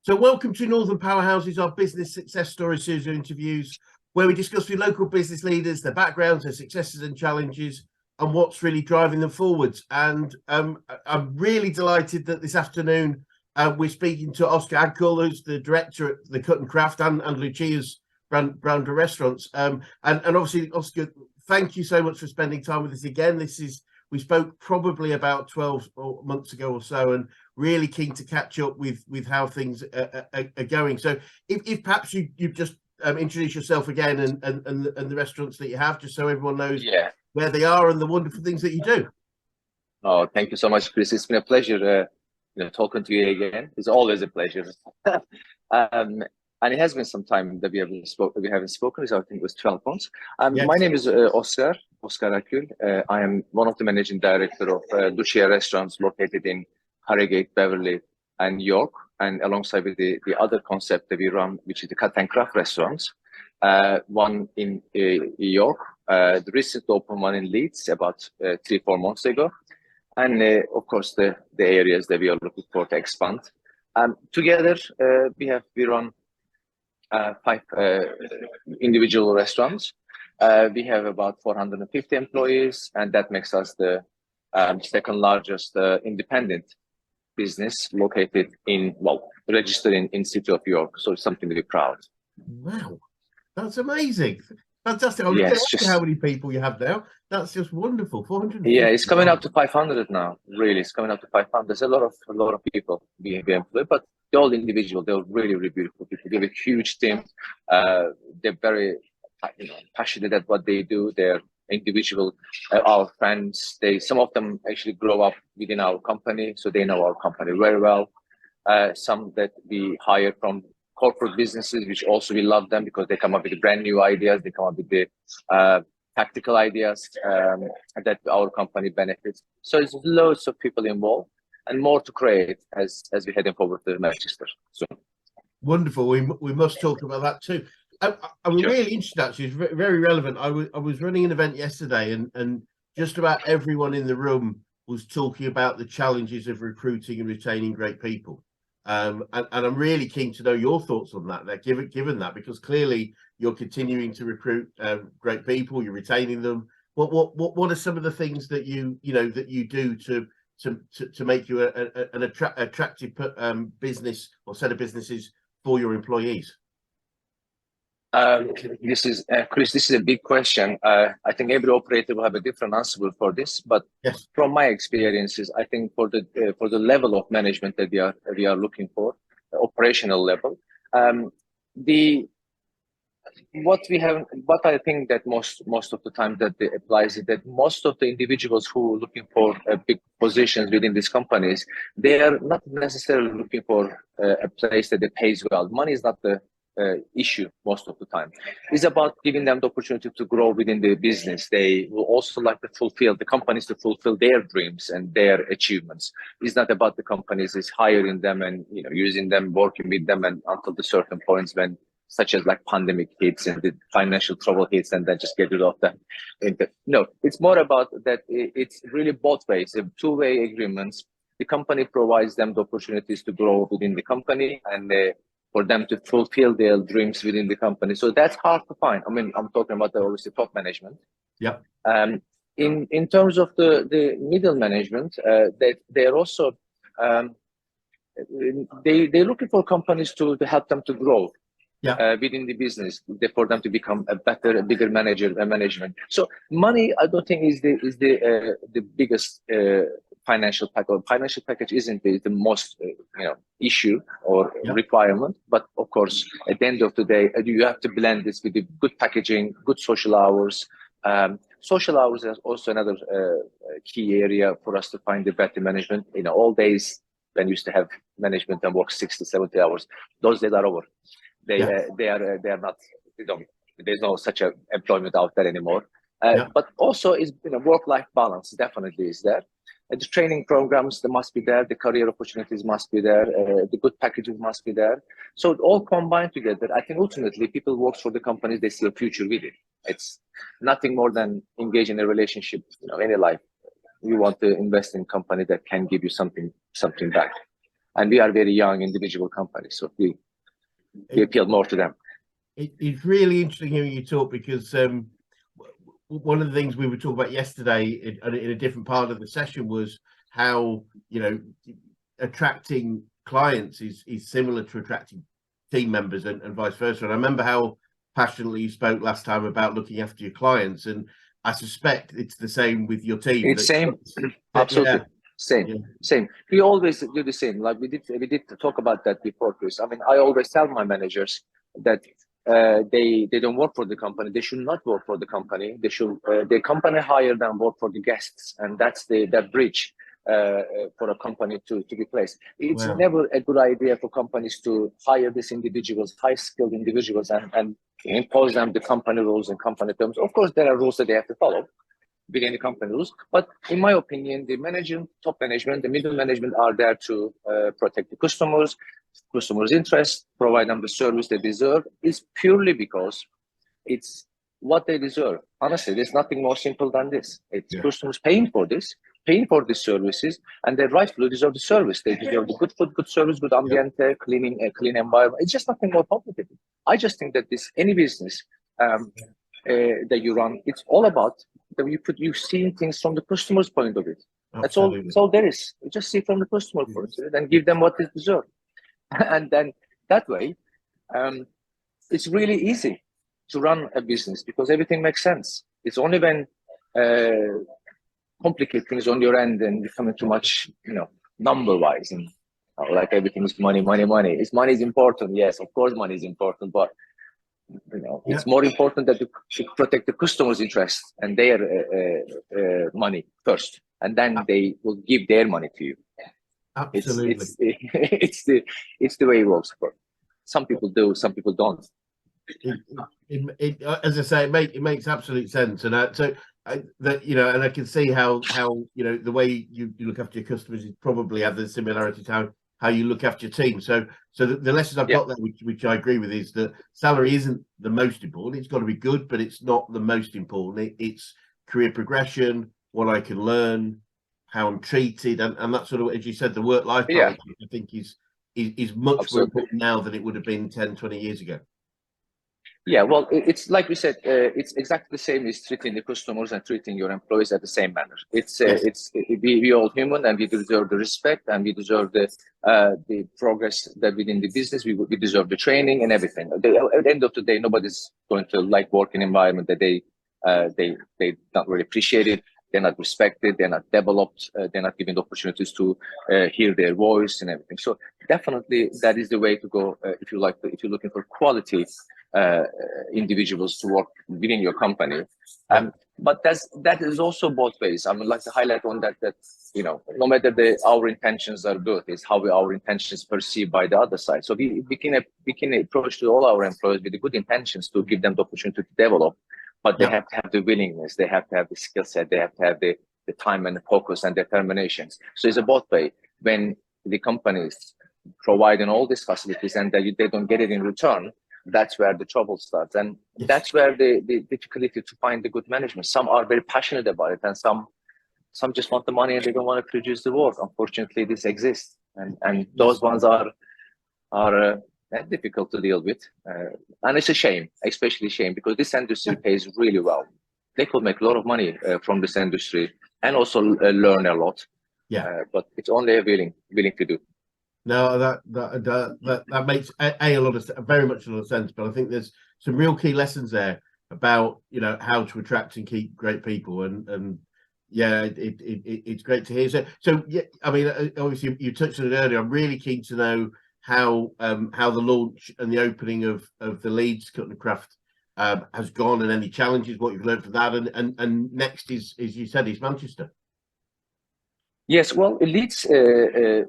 So welcome to Northern Powerhouses, our business success story series of interviews, where we discuss with local business leaders, their backgrounds, their successes and challenges, and what's really driving them forwards. And I'm really delighted that this afternoon we're speaking to Oscar Akgul, who's the director at the Cut and Craft and Lucia's brand of restaurants. And obviously, Oscar, thank you so much for spending time with us again. We spoke probably about 12 months ago or so, and really keen to catch up with how things are going. So if perhaps you just introduce yourself again and the restaurants that you have, just so everyone knows where they are and the wonderful things that you do. Oh, thank you so much, Chris. It's been a pleasure talking to you again. It's always a pleasure. And it has been some time that we haven't spoken. So I think it was 12 months. Yes. My name is Oscar Akgul. I am one of the managing director of Lucia Restaurants located in Harrogate, Beverly, and York. And alongside with the other concept that we run, which is the Cut and Craft restaurants, one in York, the recent open one in Leeds about 3-4 months ago. And of course, the areas that we are looking for to expand. Together, we run 5 individual restaurants. We have about 450 employees, and that makes us the second largest independent business located registered in city of York. So it's something to be proud. Wow, that's amazing. Fantastic. I was Yes, just how many people you have now. That's just wonderful. 400. Yeah, it's coming up to 500 now. Really, it's coming up to 500. There's a lot of people being employed, but they're all individual. They're really beautiful people. They have a huge team. They're very passionate at what they do. They're individual. Our friends. Some of them actually grow up within our company, so they know our company very well. Some that we hire from corporate businesses, which also we love them because they come up with brand new ideas. They come up with the tactical ideas that our company benefits. So it's loads of people involved and more to create as we're heading forward to Manchester. So wonderful. We must talk about that too. I'm really interested. Actually, it's very relevant. I was running an event yesterday, and just about everyone in the room was talking about the challenges of recruiting and retaining great people. And I'm really keen to know your thoughts on that. Given that, because clearly you're continuing to recruit great people, you're retaining them. What are some of the things that you do to make you an attractive business or set of businesses for your employees? This is Chris. This is a big question. I think every operator will have a different answer for this. But yes, from my experiences, I think for the level of management that we are looking for, the operational level, what I think that most of the time that applies is that most of the individuals who are looking for big positions within these companies, they are not necessarily looking for a place that pays well. Money is not the issue most of the time. It's about giving them the opportunity to grow within the business. They will also like to fulfill the companies to fulfill their dreams and their achievements. It's not about the companies is hiring them and using them, working with them, and until the certain points when such as like pandemic hits and the financial trouble hits, and then just get rid of them. No, it's more about that. It's really both ways, two-way agreements. The company provides them the opportunities to grow within the company, and for them to fulfill their dreams within the company. So that's hard to find. I mean, I'm talking about obviously top management. Yeah. In terms of the middle management, that they're also they're looking for companies to help them to grow. Yeah. Within the business, for them to become a bigger management. So money, I don't think is the biggest financial package. Financial package isn't the most issue or requirement, but of course, at the end of the day, you have to blend this with the good packaging, good social hours. Social hours is also another key area for us to find the better management. All days when you used to have management and work 60, 70 hours, those days are over. They are not. There's no such a employment out there anymore. But also is work-life balance definitely is there. The training programs, they must be there. The career opportunities must be there. The good packages must be there. So all combined together, I think ultimately people work for the companies, they see a future with it. It's nothing more than engage in a relationship. Any life, you want to invest in a company that can give you something back. and we are very young individual companies, so we appeal more to them. It's really interesting hearing you talk, because one of the things we were talking about yesterday in a different part of the session was how, you know, attracting clients is similar to attracting team members and vice versa. And I remember how passionately you spoke last time about looking after your clients, and I suspect it's the same with your team. It's same, absolutely. Yeah. Same. We always do the same. Like we did talk about that before, Chris. I mean, I always tell my managers that they don't work for the company. They should not work for the company. They should the company hire them, work for the guests, and that's that bridge for a company to be placed. It's never a good idea for companies to hire these individuals, high skilled individuals, and impose them the company rules and company terms. Of course, there are rules that they have to follow within the company rules, but in my opinion, the management, top management, the middle management are there to protect the customers' interests, provide them the service they deserve. Is purely because it's what they deserve. Honestly, there's nothing more simple than this. It's customers paying for these services, and they rightfully deserve the service. They deserve the good food, good service, good ambiente, clean environment. It's just nothing more complicated. I just think that any business that you run, it's all about that you see things from the customer's point of view. That's all there is. You just see from the customer point of view and give them what they deserve. And then that way, it's really easy to run a business because everything makes sense. It's only when complicate things on your end and becoming too much, number-wise, and like everything is money. Money is important. Yes, of course, money is important, but it's more important that you protect the customer's interest and their money first, and then they will give their money to you. Absolutely, it's the way it works. For some people do, some people don't. As I say, it makes absolute sense, and and I can see how the way you look after your customers is probably have the similarity to how you look after your team. So the lessons I've got there, which I agree with, is that salary isn't the most important. It's got to be good, but it's not the most important. It's career progression, what I can learn, how I'm treated, and that sort of, as you said, the work-life balance, I think is much more important now than it would have been 10, 20 years ago. Yeah, well, it's like we said, it's exactly the same as treating the customers and treating your employees at the same manner. We all human, and we deserve the respect, and we deserve the progress that within the business. We deserve the training and everything. At the end of the day, nobody's going to like working environment that they not really appreciate it. They're not respected. They're not developed. They're not given the opportunities to hear their voice and everything. So definitely, that is the way to go if you're looking for quality individuals to work within your company. But that is also both ways. I would like to highlight on that no matter our intentions are good, it's how our intentions perceived by the other side. So we can approach to all our employees with the good intentions to give them the opportunity to develop. But they have to have the willingness, they have to have the skill set, they have to have the time and the focus and determinations. So it's a both way. When the companies providing all these facilities and they don't get it in return, that's where the trouble starts. And that's where the difficulty to find the good management. Some are very passionate about it, and some just want the money and they don't want to produce the work. Unfortunately, this exists. And those ones are difficult to deal with, and it's a shame, especially shame, because this industry pays really well. They could make a lot of money from this industry and also learn a lot. But it's only willing to do. No, that makes very much a lot of sense. But I think there's some real key lessons there about how to attract and keep great people, and it's great to hear. So yeah, I mean, obviously you touched on it earlier. I'm really keen to know how the launch and the opening of the Leeds Cut and Craft has gone, and any challenges, what you've learned from that, and next is, as you said, is Manchester. Yes, well, Leeds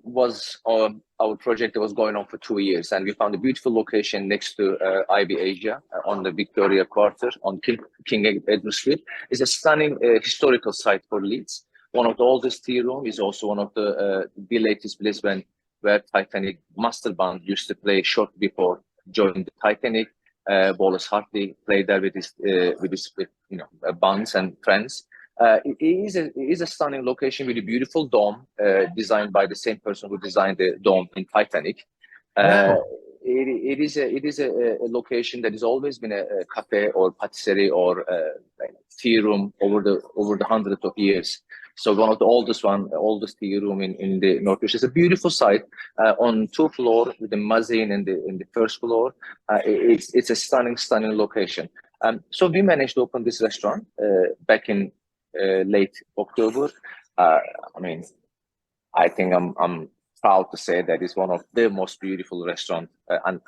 was our project that was going on for 2 years, and we found a beautiful location next to IB Asia on the Victoria Quarter on King Edward Street. It's a stunning historical site for Leeds. One of the oldest tea room, is also one of the latest places where Titanic master band used to play shortly before joining the Titanic. Wallace Hartley played there with his bands and friends. It is a stunning location with a beautiful dome, designed by the same person who designed the dome in Titanic. Wow. It is a location that has always been a cafe or patisserie or tea room over the hundreds of years. So one of the oldest tea room in the Northwest. It's a beautiful site on 2 floors with the mezzanine in the first floor. It's a stunning location. So we managed to open this restaurant back in late October. I mean, I think I'm proud to say that it's one of the most beautiful restaurants and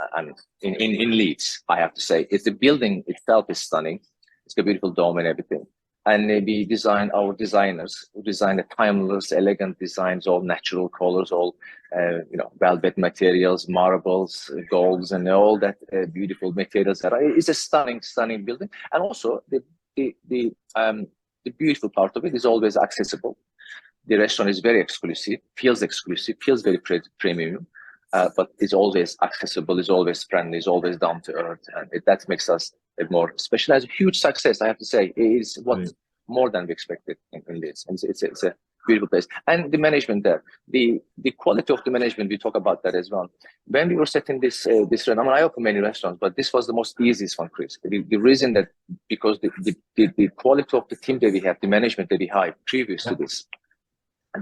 in Leeds. I have to say, it's the building itself is stunning. It's got a beautiful dome and everything. And we design our designers who design the timeless, elegant designs, all natural colors, all velvet materials, marbles, golds, and all that beautiful materials. It's a stunning building. And also the beautiful part of it is always accessible. The restaurant is very exclusive, feels very premium, but it's always accessible, is always friendly, is always down to earth, and that makes us a more specialized. Huge success, I have to say. It is more than we expected in Leeds. And it's a beautiful place, and the management there, the quality of the management. We talk about that as well. When we were setting this restaurant, I mean, I opened many restaurants, but this was the most easiest one, Chris. The reason that because the quality of the team that we have, the management that we hired previous to this.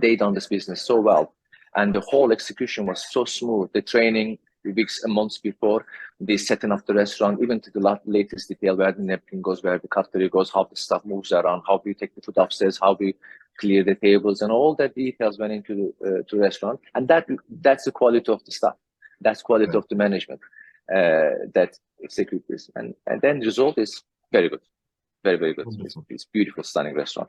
They done this business so well, and the whole execution was so smooth. The training weeks and months before, the setting up the restaurant, even to the latest detail, where the napkin goes, where the cutlery goes, how the stuff moves around, how we take the food upstairs, how we clear the tables, and all that details went into the restaurant. And that's the quality of the staff. That's quality of the management that execute this. And then the result is very good, very good. It's beautiful, stunning restaurant.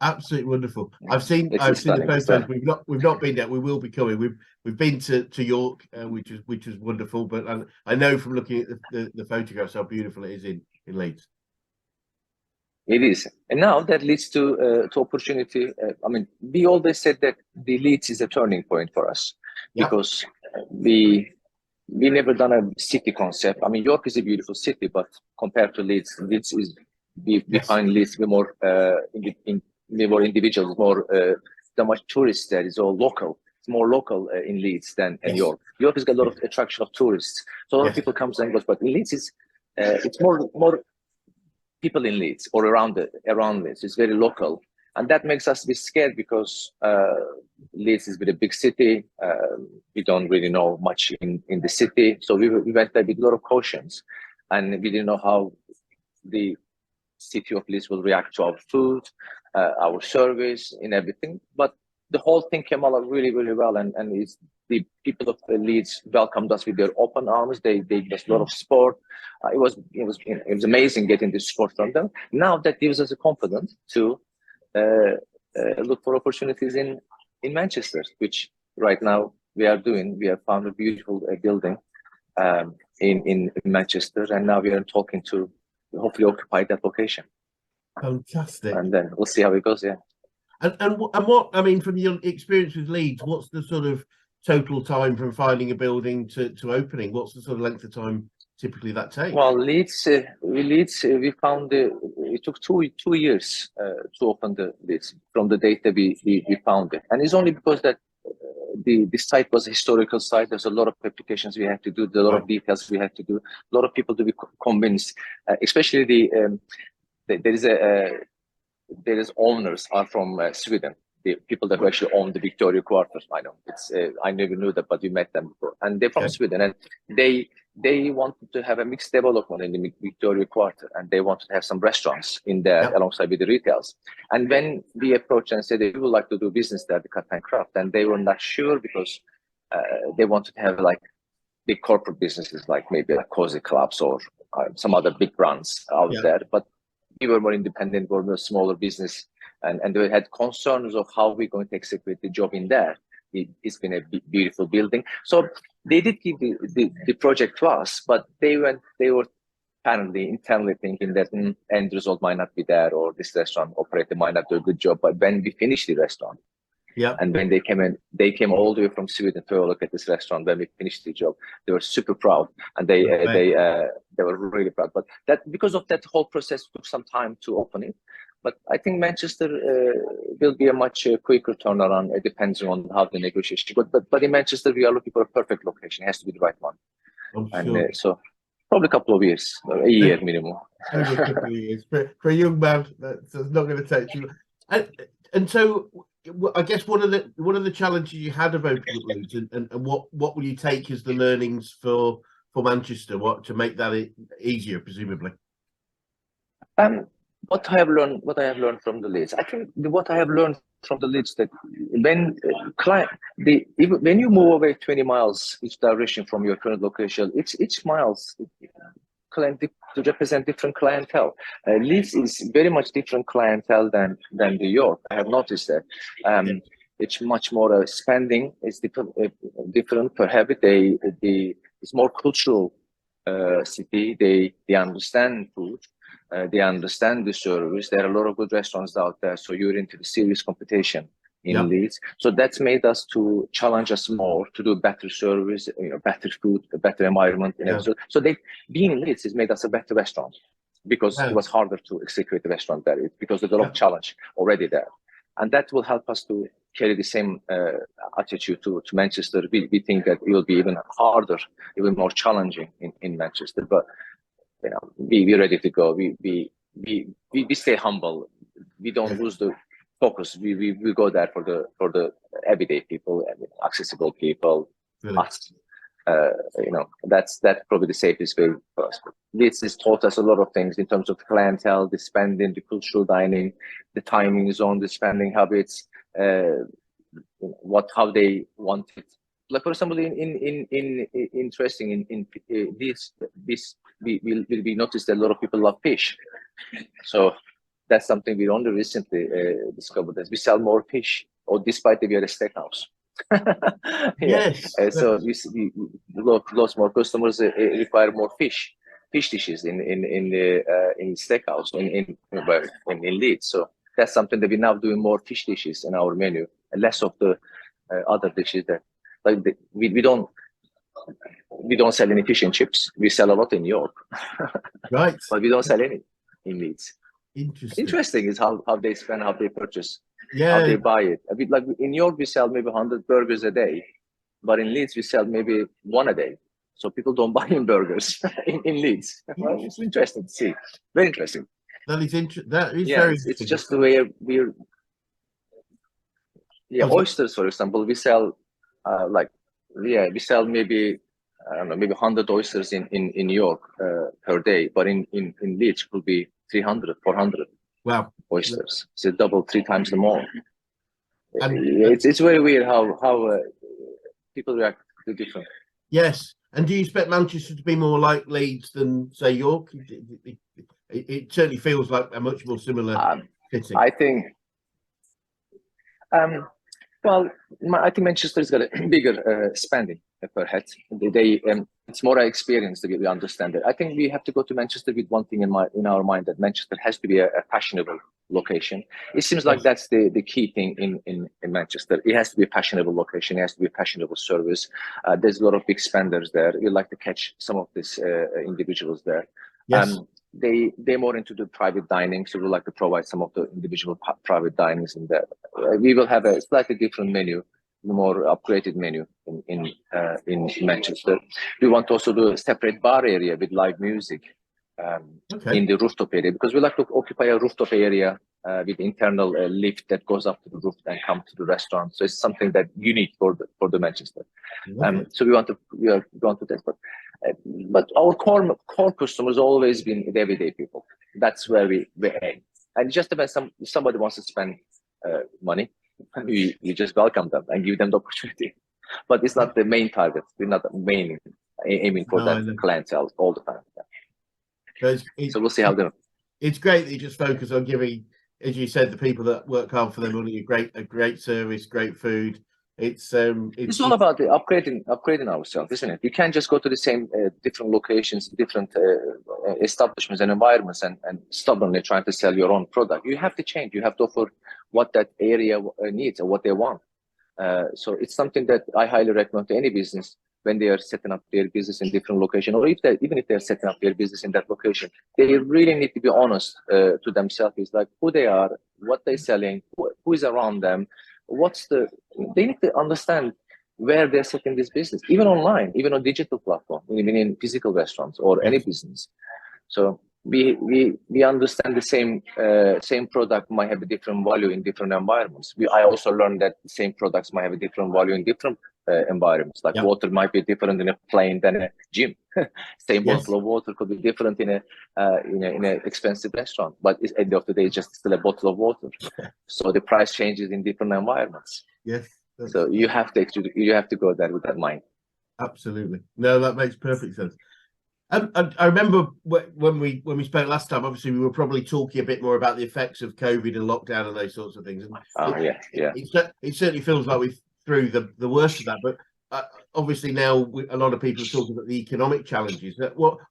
Absolutely wonderful. I've seen the photos. We've not been there. We will be coming. We've been to York, which is wonderful. But I know from looking at the photographs how beautiful it is in Leeds. It is, and now that leads to opportunity. I mean, we always said that the Leeds is a turning point for us because we never done a city concept. I mean, York is a beautiful city, but compared to Leeds is we find Leeds to be more more individuals, more the much tourists there is all local. It's more local in Leeds than in York. York has got a lot of attraction of tourists, so a lot of people comes and goes. But in Leeds, it's more people in Leeds or around Leeds. It's very local, and that makes us be scared because Leeds is a big city. We don't really know much in the city, so we went there with a lot of cautions, and we didn't know how the city of Leeds will react to our food, our service, and everything. But the whole thing came out really well, and it's the people of Leeds welcomed us with their open arms. They gave us a lot of support. It was amazing getting this support from them. Now that gives us a confidence to look for opportunities in Manchester, which right now we are doing. We have found a beautiful building in Manchester, and now we are talking to hopefully occupy that location. Fantastic. And then we'll see how it goes. And what, I mean, from your experience with Leeds, what's the sort of total time from finding a building to opening? What's the sort of length of time typically that takes? Well, Leeds, we found it took two years to open the Leeds from the date that we found it, and it's only because that the site was a historical site. There's a lot of applications we had to do, a lot of details we had to do, a lot of people to be convinced, especially there is owners are from Sweden. The people that actually own the Victoria Quarter. I know I never knew that, but we met them before, and they're from Sweden, and they wanted to have a mixed development in the Victoria Quarter, and they wanted to have some restaurants in there alongside with the retails. And when we approached and said they would like to do business there, the cut and craft, and they were not sure because they wanted to have like big corporate businesses, like maybe like cozy clubs or some other big brands out there, but we were more independent, we were a smaller business, and they had concerns of how we're going to execute the job in there. It's been a beautiful building. So they did give the project to us, but they were apparently internally thinking that end result might not be there, or this restaurant operator might not do a good job. But when we finished the restaurant, and when they came in, they came all the way from Sweden to look at this restaurant. When we finished the job, they were super proud, and they were really proud. But that because of that whole process took some time to open it. But I think Manchester will be a much quicker turnaround. It depends on how the negotiation. But in Manchester, we are looking for a perfect location. It has to be the right one. I'm And sure. so probably a couple of years, a year minimum. Only a couple of years. For a young man, that's not going to take too long. And so, I guess one of the challenges you had of opening up Leeds, and what will you take as the learnings for Manchester? What to make that easier, presumably. What I have learned from the leads, I think what I have learned from the leads that when when you move away 20 miles each direction from your current location, each miles to represent different clientele. Leeds is very much different clientele than New York. I have noticed that. It's much more spending. It's different per habit. It's more cultural city. They understand food. They understand the service. There are a lot of good restaurants out there. So you're into the serious competition in Leeds. So that's made us to challenge us more to do better service, better food, a better environment. So being in Leeds has made us a better restaurant because it was harder to execute the restaurant there because there's a lot of challenge already there. And that will help us to carry the same attitude to Manchester. We think that it will be even harder, even more challenging in Manchester. But we're ready to go. We stay humble. We don't lose the focus. We go there for the everyday people, accessible people. Us. That's probably the safest way for us. This has taught us a lot of things in terms of clientele, the spending, the cultural dining, the timing zone, the spending habits, how they want it. Like for example, interesting in this we noticed that a lot of people love fish, so that's something we only recently discovered. That we sell more fish, or despite that we are a steakhouse. Yes. So we lots more customers require more fish dishes in steakhouse in Leeds. So that's something that we're now doing more fish dishes in our menu, and less of the other dishes that we don't sell any fish and chips. We sell a lot in New York, right? But we don't sell any in Leeds. Interesting is how they spend, how they purchase, how they buy it. A bit like in New York, we sell maybe 100 burgers a day, but in Leeds we sell maybe one a day. So people don't buy in burgers in Leeds. Well, it's interesting to see. Very interesting. That is very interesting. It's just the way we're. Oysters, for example, we sell we sell maybe I don't know, maybe 100 oysters in New York per day, but in Leeds it could be 300, 400 oysters. So double, 3 times the more. It's very weird how people react to different. Yes. And do you expect Manchester to be more like Leeds than, say, York? It certainly feels like a much more similar city. I think. Well, I think Manchester's got a bigger spending per head. It's more experience to we understand it. I think we have to go to Manchester with one thing in our mind, that Manchester has to be a fashionable location. It seems like that's the key thing in Manchester. It has to be a fashionable location. It has to be a fashionable service. There's a lot of big spenders there. We like to catch some of these individuals there. Yes. They're more into the private dining, so we like to provide some of the individual private dinings in there. We will have a slightly different menu, more upgraded menu in Manchester. We want to also do a separate bar area with live music in the rooftop area, because we like to occupy a rooftop area with internal lift that goes up to the roof and come to the restaurant. So it's something that unique for the Manchester. So we want to test, but our core customers always been the everyday people. That's where we aim. And just when somebody wants to spend money, we just welcome them and give them the opportunity. But it's not the main target. We're not aiming for that clientele all the time. So we'll see how they. It's great that you just focus on giving, as you said, the people that work hard for their money a great service, great food. It's all about the upgrading ourselves, isn't it? You can't just go to the same different locations, different establishments and environments and stubbornly trying to sell your own product. You have to change. You have to offer what that area needs or what they want. So it's something that I highly recommend to any business when they are setting up their business in different location, or even if they're setting up their business in that location, they really need to be honest to themselves. It's like who they are, what they're selling, who is around them, they need to understand where they're setting this business, even online, even on digital platform, even in physical restaurants or any business. So we understand the same product might have a different value in different environments. I also learned that the same products might have a different value in different environments. Like water might be different in a plane than a gym. Same bottle of water could be different in a expensive restaurant, but at the end of the day, it's just still a bottle of water. So the price changes in different environments. Yes. So you have to go there with that mind. Absolutely. No, that makes perfect sense. I remember when we spoke last time, obviously we were probably talking a bit more about the effects of COVID and lockdown and those sorts of things. And it certainly feels like we've through the worst of that. But obviously now a lot of people are talking about the economic challenges.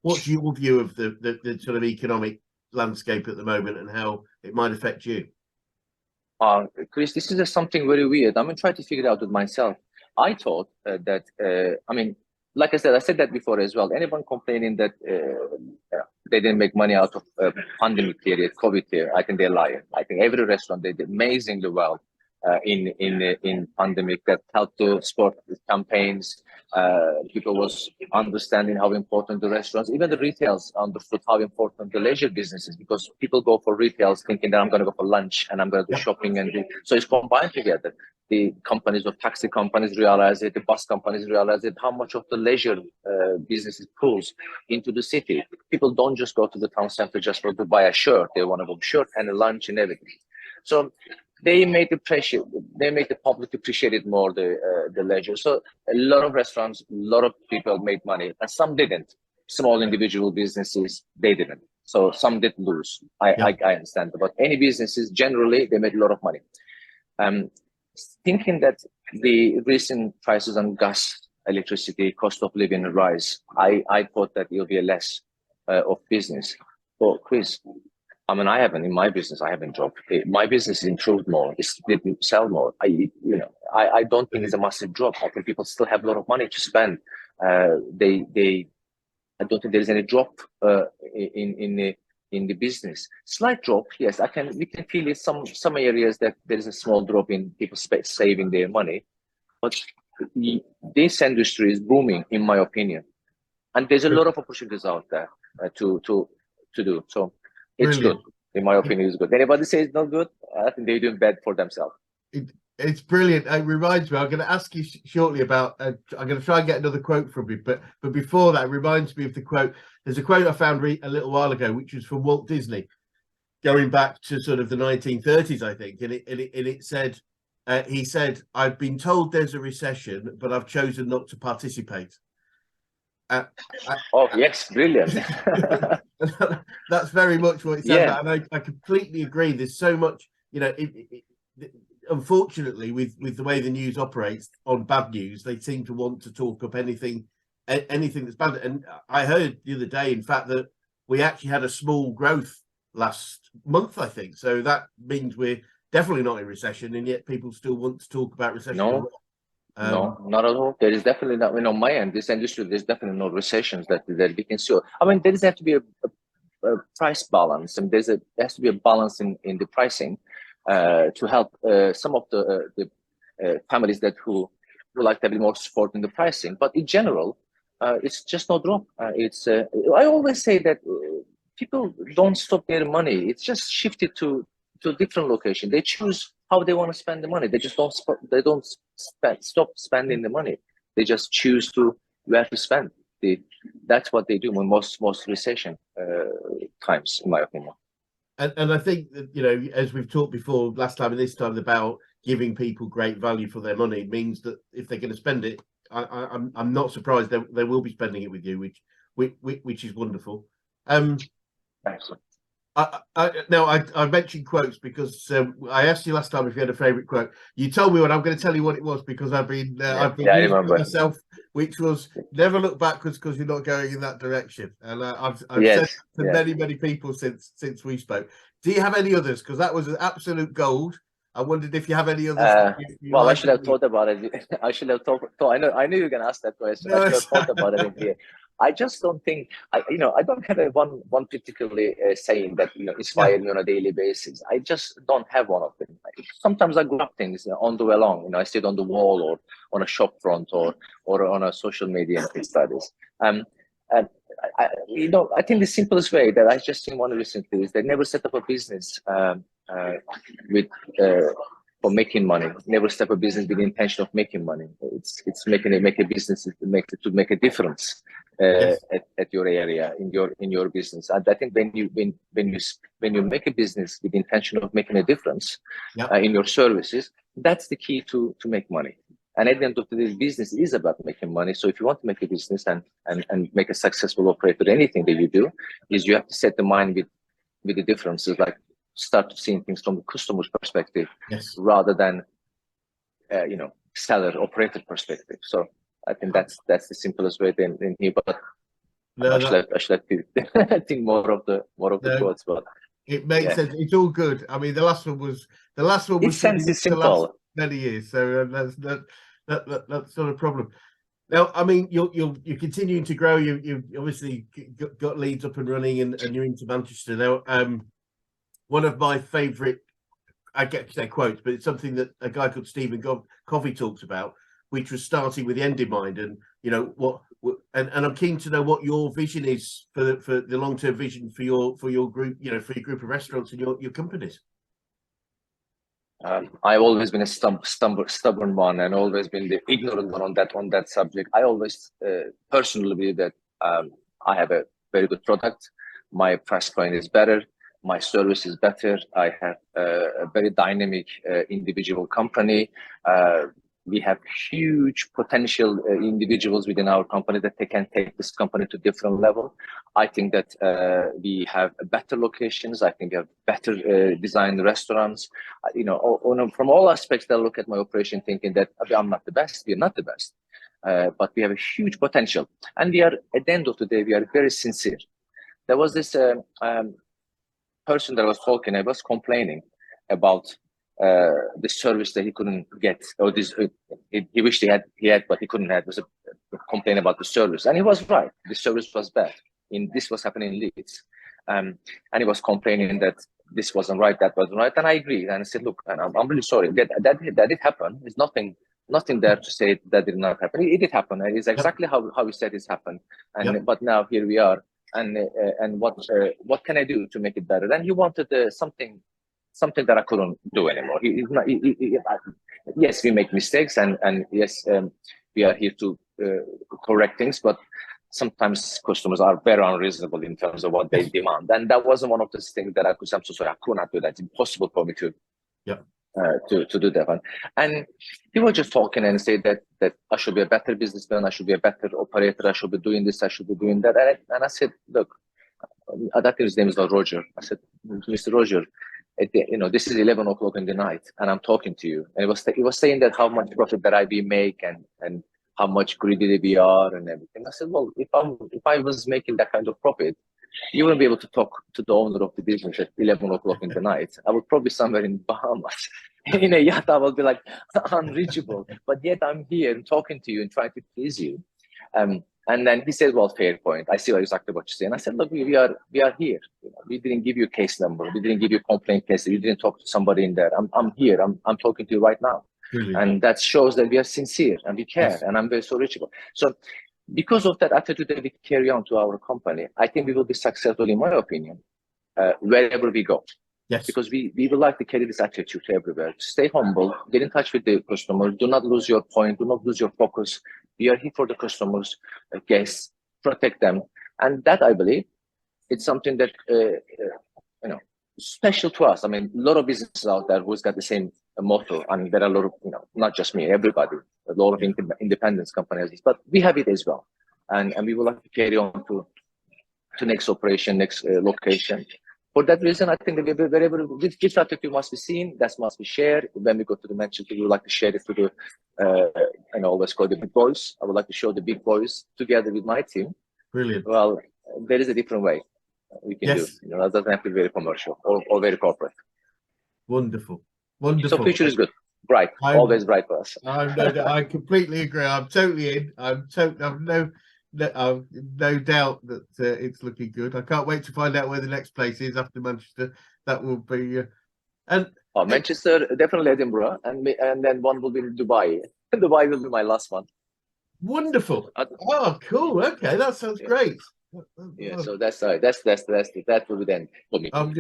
What's your view of the sort of economic landscape at the moment and how it might affect you? Chris, this is something very weird. I'm gonna try to figure it out with myself. I thought that like I said that before as well. Anyone complaining that they didn't make money out of pandemic period, COVID period, I think they're lying. I think every restaurant they did amazingly well in pandemic. That helped to support campaigns. People was understanding how important the restaurants, even the retails understood how important the leisure business is, because people go for retails thinking that I'm going to go for lunch and I'm going to do shopping so it's combined together. The companies of taxi companies realize it, the bus companies realize it, how much of the leisure businesses pulls into the city. People don't just go to the town center just to buy a shirt. They want to buy a shirt and a lunch and everything. So they made the public appreciate it more, the leisure. So a lot of restaurants, a lot of people made money, and some didn't. Small individual businesses, they didn't. So some did lose. I understand. But any businesses, generally, they made a lot of money. Thinking that the recent prices on gas, electricity, cost of living rise, I thought that it'll be a less of business. But Chris, I mean, in my business, I haven't dropped. My business improved more. It didn't sell more. I don't think it's a massive drop. I think people still have a lot of money to spend. I don't think there's any drop in the business. Slight drop, yes. We can feel in some areas that there is a small drop in people saving their money, but this industry is booming, in my opinion, and there's a lot of opportunities out there to do. So it's good, in my opinion. It's good. Anybody says it's not good, I think they're doing bad for themselves. It's brilliant. It reminds me, I'm going to ask you shortly about, I'm going to try and get another quote from you, but before that, it reminds me of the quote. There's a quote I found a little while ago, which was from Walt Disney, going back to sort of the 1930s, I think. And it said, he said, "I've been told there's a recession, but I've chosen not to participate." Yes, brilliant. That's very much what it said. And I completely agree. There's so much, unfortunately, with the way the news operates on bad news, they seem to want to talk up anything that's bad. And I heard the other day, in fact, that we actually had a small growth last month, I think. So that means we're definitely not in recession, and yet people still want to talk about recession. No, not at all. There is definitely not. On my end, this industry, there's definitely no recessions that we can see. I mean, there does have to be a price balance, and there has to be a balance in the pricing to help some of the families who like to have more support in the pricing. But in general, it's just no drop. I always say that people don't stop their money. It's just shifted to a different location. They choose how they want to spend the money. They just don't stop spending the money. They just choose where to spend. That's what they do in most recession times, in my opinion. And I think that, as we've talked before last time and this time about giving people great value for their money, means that if they're going to spend it, I'm not surprised they will be spending it with you, which is wonderful. Excellent. I mentioned quotes because I asked you last time if you had a favourite quote. You told me one. I'm going to tell you what it was because I've been using it myself, which was "Never look backwards because you're not going in that direction." And I've said to many people since we spoke. Do you have any others? Because that was an absolute gold. I wondered if you have any others. Well, I should have thought about it. I should have thought. I knew you were going to ask that question. No, I should have thought about it in here. I just don't think, I don't have one particularly saying that inspire me on a daily basis. I just don't have one of them. Sometimes I grab things on the way along. I sit on the wall or on a shop front or on a social media and things like this. And I think the simplest way that I just seen one recently is they never set up a business with for making money. Never start a business with the intention of making money. It's make a business to make a difference at your area in your business. And I think when you make a business with the intention of making a difference in your services, that's the key to make money. And at the end of the day, business is about making money. So if you want to make a business and make a successful operator, anything that you do, is you have to set the mind with the differences, like start seeing things from the customer's perspective rather than seller operator perspective. So I think that's the simplest way in here. But I should have think more of the quotes. But it makes sense. It's all good. I mean, the last one was simple. Many years, so that's not a problem. Now, I mean, you're continuing to grow. You obviously got Leeds up and running, and you're into Manchester now. One of my favourite, I get to say quotes, but it's something that a guy called Stephen Covey talks about, which was starting with the end in mind. And and I'm keen to know what your vision is for the long-term vision for your group, for your group of restaurants and your companies. I've always been a stubborn one, and always been the ignorant one on that subject. I always personally believe that I have a very good product. My price point is better. My service is better. I have a very dynamic individual company. We have huge potential individuals within our company that they can take this company to different level. I think that we have better locations. I think we have better designed restaurants. From all aspects, I look at my operation thinking that I'm not the best. We're not the best, but we have a huge potential. And we are, at the end of the day, we are very sincere. There was this person that was talking. I was complaining about the service that he couldn't get, or he wished he had, but he couldn't have. It was a complaint about the service, and he was right. The service was bad. This was happening in Leeds, and he was complaining that this wasn't right, that wasn't right, and I agreed. And I said, look, and I'm really sorry that did happen. There's nothing there to say that did not happen. It did happen. It is exactly how he said it's happened. And but now here we are. And what can I do to make it better? And he wanted something that I couldn't do anymore. Yes, we make mistakes, and yes, we are here to correct things, but sometimes customers are very unreasonable in terms of what they demand. And that wasn't one of those things that I could say, I'm so sorry, I could not do that. It's impossible for me to do that one. And he was just talking and said that I should be a better businessman, I should be a better operator, I should be doing this, I should be doing that. And I said, look, that his name is Roger. I said, Mr. Roger, this is 11 o'clock in the night, and I'm talking to you. And he was saying that how much profit that we make and how much greedy we are and everything. I said, well, if I was making that kind of profit, you wouldn't be able to talk to the owner of the business at 11 o'clock in the night. I would probably somewhere in Bahamas in a yacht. I would be like unreachable. But yet I'm here and talking to you and trying to please you. And then he said, well, fair point. I see exactly what you're saying. I said, look, we are here. We didn't give you a case number. We didn't give you a complaint case. You didn't talk to somebody in there. I'm here. I'm talking to you right now. Really? And that shows that we are sincere and we care. Yes. And I'm very so reachable. So because of that attitude that we carry on to our company, I think we will be successful, in my opinion, wherever we go. Yes. Because we would like to carry this attitude everywhere. Stay humble, get in touch with the customer, do not lose your point, do not lose your focus. We are here for the customers, guests, protect them. And that, I believe, it's something that, special to us. I mean, a lot of businesses out there who's got the same motto, and there are a lot of, not just me, everybody, a lot of independent companies, but we have it as well. And we would like to carry on to next operation, next location. For that reason, I think that wherever this attitude must be seen, that must be shared. When we go to the Manchester, we would like to share it to the, I always call the big boys. I would like to show the big boys together with my team. Brilliant. Well, there is a different way we can do. That doesn't have to be very commercial or very corporate. Wonderful. So Wonderful. future is good, bright, I'm, always bright for us. I completely agree. I'm totally in. I've no doubt that it's looking good. I can't wait to find out where the next place is after Manchester. That will be and Manchester, definitely Edinburgh, and then one will be in Dubai. Dubai will be my last one. wonderful. Uh, Oh, cool. Okay, that sounds Yeah. great. Yeah, so that will be then for me. I'm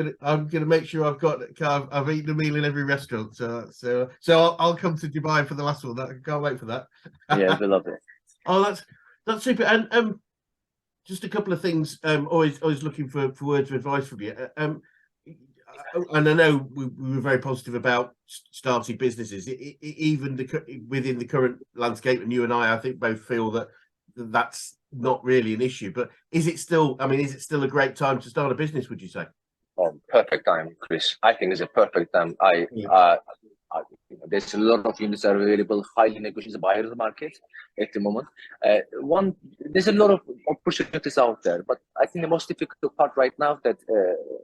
gonna make sure I've eaten a meal in every restaurant. So I'll come to Dubai for the last one. I can't wait for that. Yeah, we love it. Oh, that's super. And just a couple of things. Always looking for words of advice from you. And I know we were very positive about starting businesses, even within the current landscape. And you and I think both feel that that's not really an issue. But is it still? I mean, is it still a great time to start a business? Would you say? Oh, perfect time, Chris. I think it's a perfect time. There's a lot of units are available, highly negotiable buyer's market at the moment. There's a lot of opportunities out there, but I think the most difficult part right now that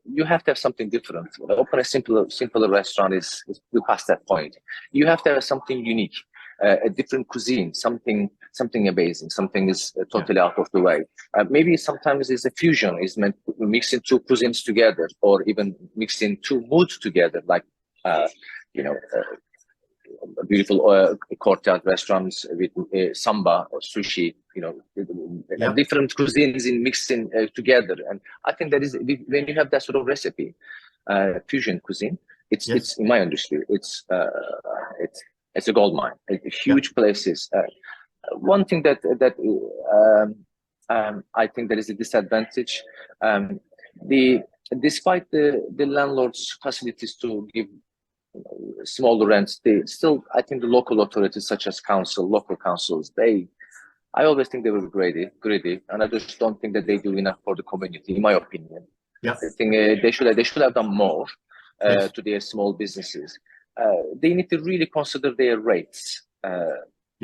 you have to have something different. Open a simpler restaurant is we past that point. You have to have something unique, a different cuisine, something amazing, something is totally out of the way. Maybe sometimes it's a fusion, is meant mixing two cuisines together, or even mixing two moods together, like you know, beautiful courtyard restaurants with samba or sushi, different cuisines in mixing together. And I think that is when you have that sort of recipe, fusion cuisine, it's in my industry, it's a gold mine. Huge places. One thing that I think there is a disadvantage. Despite the landlord's facilities to give smaller rents, I think the local authorities such as local councils, I always think they were greedy, and I just don't think that they do enough for the community, in my opinion. Yeah. I think they should have done more to their small businesses. They need to really consider their rates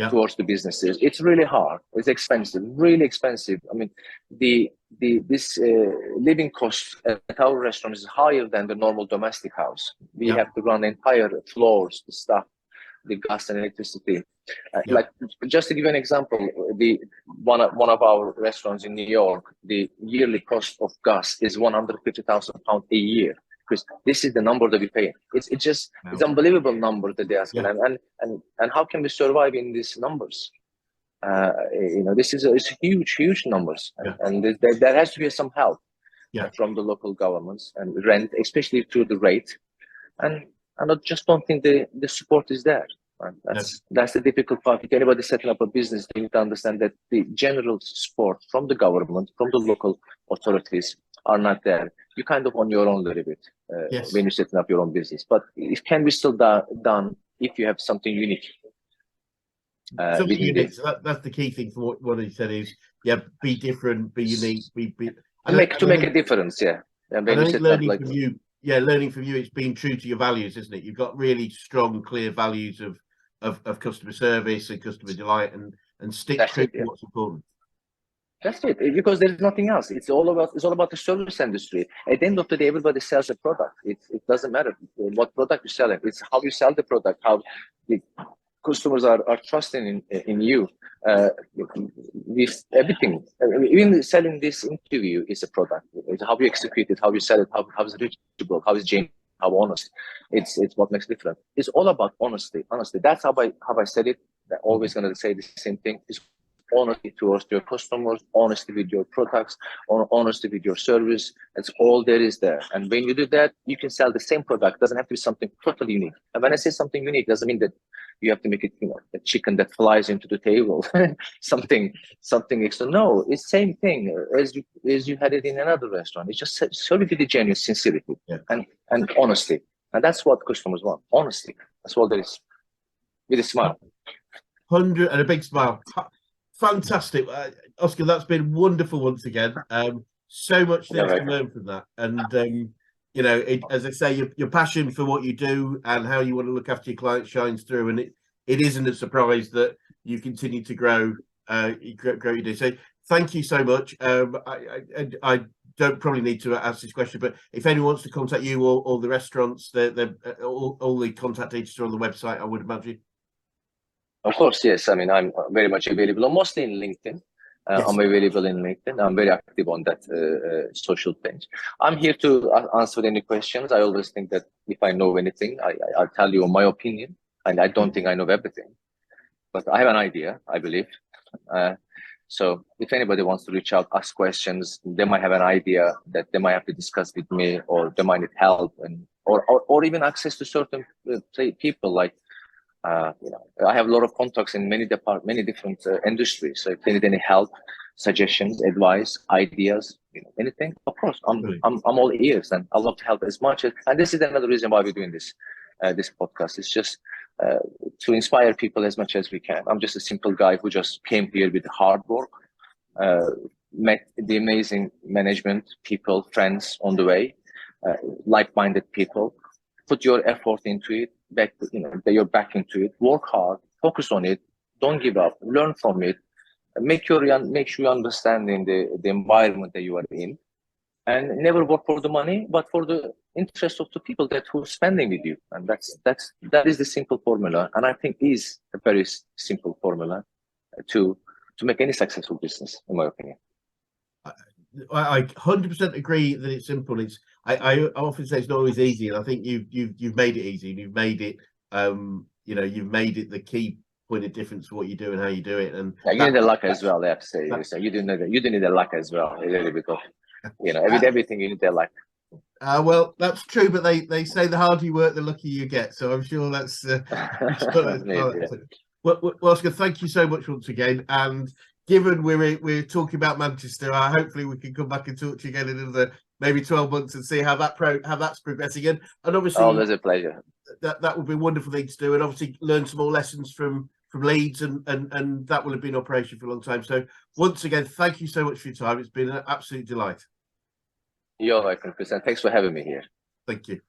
towards the businesses. It's really hard. It's expensive, really expensive. I mean, this living cost at our restaurant is higher than the normal domestic house. We have to run entire floors, the stuff, the gas and electricity. Like, just to give you an example, one of our restaurants in New York, the yearly cost of gas is £150,000 a year. Because this is the number that we pay. It's unbelievable number that they ask, and how can we survive in these numbers? This is it's huge numbers, and there has to be some help from the local governments and rent, especially through the rate, and I just don't think the support is there. That's the difficult part. If anybody setting up a business, they need to understand that the general support from the government, from the local authorities, are not there. You're kind of on your own a little bit when you're setting up your own business, but it can be still done if you have something unique. Something unique. So that's the key thing for what he said is, be different, be unique, to make a difference. And I think learning from you, it's being true to your values, isn't it? You've got really strong, clear values of customer service and customer delight, and stick true to what's important. That's it, because there's nothing else. It's all about the service industry. At the end of the day, everybody sells a product. It doesn't matter what product you're selling. It's how you sell the product, how the customers are trusting in you. With everything, even selling this interview is a product. It's how you execute it, how you sell it, how is it reachable, how is genuine, how honest. It's what makes it different. It's all about honesty. That's how I said it. I'm always going to say the same thing. It's honesty towards your customers, honesty with your products, honesty with your service. That's all there is there. And when you do that, you can sell the same product. It doesn't have to be something totally unique. And when I say something unique, it doesn't mean that you have to make it, a chicken that flies into the table, something extra. No, it's the same thing as you had it in another restaurant. It's just serve it with the genuine sincerity and honesty. And that's what customers want. Honesty. That's all there is. With a smile. 100 and a big smile. Fantastic, Oscar. That's been wonderful once again. So much things to learn from that, and as I say, your passion for what you do and how you want to look after your clients shines through, and it isn't a surprise that you continue to grow. You do. So thank you so much. I don't probably need to ask this question, but if anyone wants to contact you or the restaurants, all the contact details are on the website, I would imagine. Of course, yes. I mean, I'm very much available, mostly in LinkedIn. Yes. I'm available in LinkedIn. I'm very active on that social page. I'm here to answer any questions. I always think that if I know anything, I'll tell you my opinion, and I don't think I know everything, but I have an idea, I believe. So if anybody wants to reach out, ask questions, they might have an idea that they might have to discuss with me, or they might need help, and or even access to certain people. Like, I have a lot of contacts in many different industries. So if they need any help, suggestions, advice, ideas, anything, of course, I'm all ears, and I love to help as much as. And this is another reason why we're doing this podcast. It's just to inspire people as much as we can. I'm just a simple guy who just came here with hard work, met the amazing management people, friends on the way, like-minded people. Put your effort into it, you're back into it. Work hard, focus on it, don't give up, learn from it, make sure you understand the environment that you are in, and never work for the money, but for the interest of the people who are spending with you. And that is the simple formula, and I think is a very simple formula to make any successful business, in my opinion. I 100% agree that it's simple. I often say it's not always easy, and I think you've made it easy, and you've made it you've made it the key point of difference for what you do and how you do it. And you need the luck as well. I have to say, so you do need the luck as well, a little bit of with everything you need the luck. Well, that's true, but they say the harder you work, the luckier you get. So I'm sure that's. Well, Oscar, thank you so much once again, and given we're talking about Manchester, hopefully we can come back and talk to you again in another maybe 12 months and see how that's progressing. And obviously, always a pleasure. That would be a wonderful thing to do, and obviously learn some more lessons from Leeds, and that will have been in operation for a long time. So once again, thank you so much for your time. It's been an absolute delight. You're welcome, Chris, and thanks for having me here. Thank you.